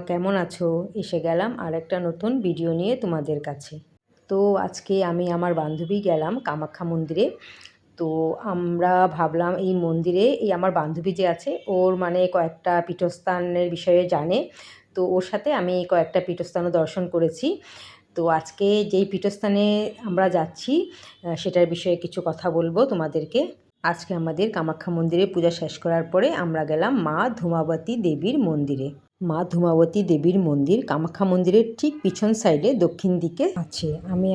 কেমন আছো? এসে গেলাম আর একটা নতুন ভিডিও নিয়ে তোমাদের কাছে। তো আজকে আমি আমার বান্ধবী গেলাম কামাখ্যা মন্দিরে। তো আমরা ভাবলাম এই মন্দিরে এই আমার বান্ধবী যে আছে ওর মানে কয়েকটা পীঠস্থানের বিষয়ে জানে। তো ওর সাথে আমি কয়েকটা পীঠস্থানও দর্শন করেছি। তো আজকে যেই পীঠস্থানে আমরা যাচ্ছি সেটার বিষয়ে কিছু কথা বলবো তোমাদেরকে। আজকে আমাদের কামাখ্যা মন্দিরে পূজা শেষ করার পরে আমরা গেলাম মা ধূমাবতী দেবীর মন্দিরে। মা ধূমাবতী দেবীর মন্দির কামাখ্যা মন্দিরের ঠিক পিছন সাইডে দক্ষিণ দিকে আছে। আমি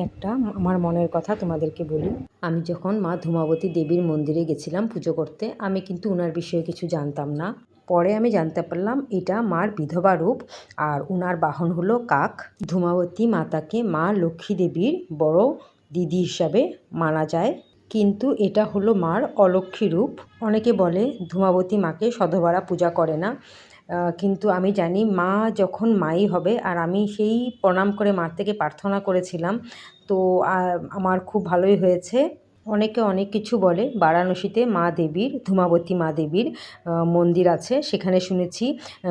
আমার মনের কথা তোমাদেরকে বলি। আমি যখন মা ধূমাবতী দেবীর মন্দিরে গেছিলাম পুজো করতে, আমি কিন্তু ওনার বিষয়ে কিছু জানতাম না। পরে আমি জানতে পারলাম এটা মার বিধবা রূপ, আর ওনার বাহন হলো কাক। ধূমাবতী মাতাকে মা লক্ষ্মী দেবীর বড় দিদি হিসাবে মানা যায়, কিন্তু এটা হলো মার অলক্ষ্মী রূপ। অনেকে বলে ধূমাবতী মাকে সধবারা পূজা করে না, কিন্তু আমি জানি মা যখন মাই হবে, আর আমি সেই প্রণাম করে মার থেকে প্রার্থনা করেছিলাম, তো আমার খুব ভালোই হয়েছে। অনেকে অনেক কিছু বলে। বারাণসীতে মা দেবীর ধূমাবতী মা দেবীর মন্দির আছে, সেখানে শুনেছি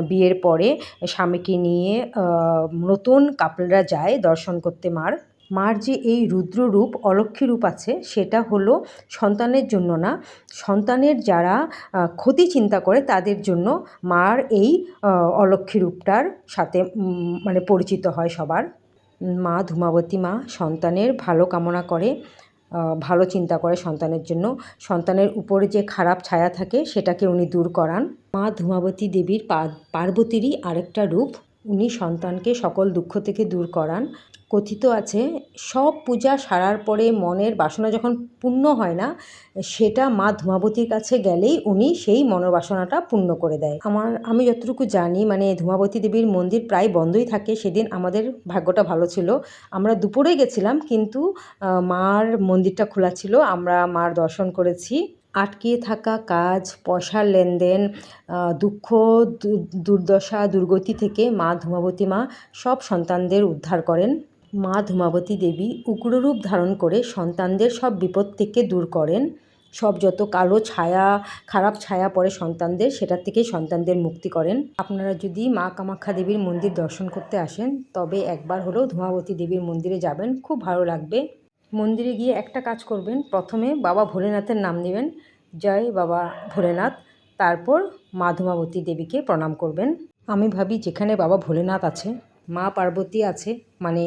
বিয়ের পরে স্বামীকে নিয়ে নতুন কাপলরা যায় দর্শন করতে মার যে এই রুদ্র রূপ অলক্ষ্মী রূপ আছে, সেটা হলো সন্তানের জন্য না, সন্তানের যারা ক্ষতি চিন্তা করে তাদের জন্য মার এই অলক্ষ্মী রূপটার সাথে মানে পরিচিত হয় সবার। মা ধূমাবতী মা সন্তানের ভালো কামনা করে, ভালো চিন্তা করে সন্তানের জন্য। সন্তানের উপরে যে খারাপ ছায়া থাকে সেটাকে উনি দূর করান। মা ধূমাবতী দেবীর পার্বতীরই আরেকটা রূপ। উনি সন্তানকে সকল দুঃখ থেকে দূর করান। কথিত আছে সব পূজা সারার পরে মনের বাসনা যখন পূর্ণ হয় না, সেটা মা ধূমাবতীর কাছে গেলেই উনি সেই মনোবাসনাটা পূর্ণ করে দেয়। আমি যতটুকু জানি মানে ধূমাবতী দেবীর মন্দির প্রায় বন্ধই থাকে। সেদিন আমাদের ভাগ্যটা ভালো ছিল, আমরা দুপুরে গেছিলাম, কিন্তু মার মন্দিরটা খোলা ছিল, আমরা মার দর্শন করেছি। আটকে থাকা কাজ, পয়সার লেনদেন, দুঃখ, দুর্দশা, দুর্গতি থেকে মা ধূমাবতী মা সব সন্তানদের উদ্ধার করেন। মা ধূমাবতী দেবী উগ্ররূপ ধারণ করে সন্তানদের সব বিপদ থেকে দূর করেন। সব যত কালো ছায়া, খারাপ ছায়া পড়ে সন্তানদের, সেটার থেকেই সন্তানদের মুক্তি করেন। আপনারা যদি মা কামাখ্যা দেবীর মন্দির দর্শন করতে আসেন, তবে একবার হলেও ধূমাবতী দেবীর মন্দিরে যাবেন, খুব ভালো লাগবে। মন্দিরে গিয়ে একটা কাজ করবেন, প্রথমে বাবা ভোলেনাথের নাম নেবেন, জয় বাবা ভোলেনাথ। তারপর মা ধূমাবতী দেবীকে প্রণাম করবেন। আমি ভাবি যেখানে বাবা ভোলেনাথ আছে, মা পার্বতী আছে, মানে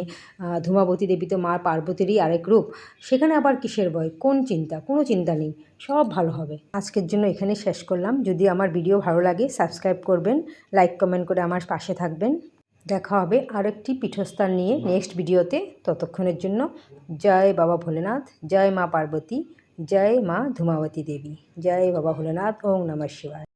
ধূমাবতী দেবী তো মা পার্বতীরই আরেক রূপ, সেখানে আবার কিসের ভয়, কোন চিন্তা? কোনো চিন্তা নেই, সব ভালো হবে। আজকের জন্য এখানে শেষ করলাম। যদি আমার ভিডিও ভালো লাগে সাবস্ক্রাইব করবেন, লাইক কমেন্ট করে আমার পাশে থাকবেন। দেখা হবে আরেকটি পীঠস্থান নিয়ে নেক্সট ভিডিওতে। ততক্ষণের জন্য জয় বাবা ভোলেনাথ, জয় মা পার্বতী, জয় মা ধূমাবতী দেবী, জয় বাবা ভোলেনাথ। ওম নমঃ শিবায়।